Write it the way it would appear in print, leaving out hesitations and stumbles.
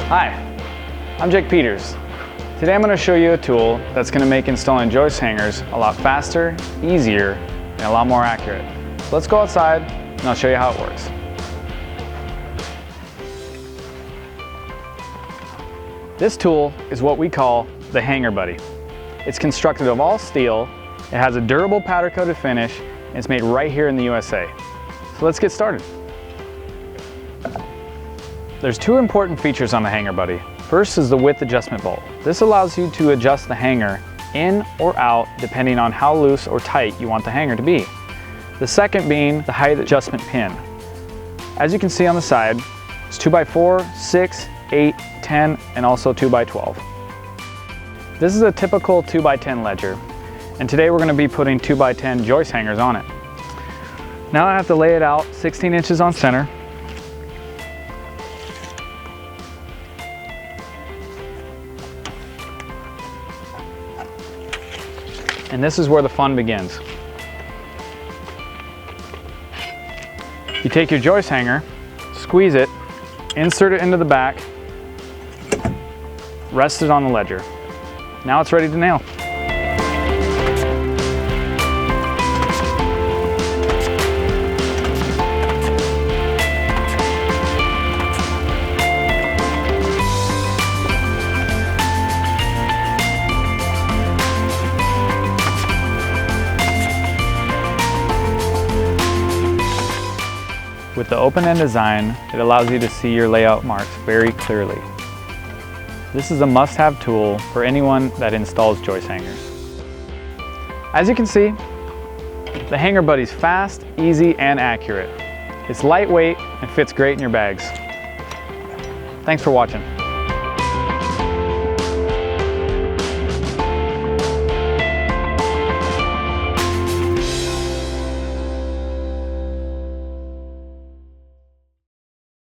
Hi, I'm Jake Peters. Today I'm going to show you a tool that's going to make installing joist hangers a lot faster, easier, and a lot more accurate. So let's go outside and I'll show you how it works. This tool is what we call the Hanger Buddy. It's constructed of all steel, it has a durable powder coated finish, and it's made right here in the USA. So let's get started. There's two important features on the Hanger Buddy. First is the width adjustment bolt. This allows you to adjust the hanger in or out depending on how loose or tight you want the hanger to be. The second being the height adjustment pin. As you can see on the side, it's 2x4, 6, 8, 10, and also 2x12. This is a typical 2x10 ledger, and today we're going to be putting 2x10 joist hangers on it. Now I have to lay it out 16 inches on center. And this is where the fun begins. You take your joist hanger, squeeze it, insert it into the back, rest it on the ledger. Now it's ready to nail. With the open-end design, it allows you to see your layout marks very clearly. This is a must-have tool for anyone that installs joist hangers. As you can see, the Hanger Buddy's fast, easy, and accurate. It's lightweight and fits great in your bags. Thanks for watching.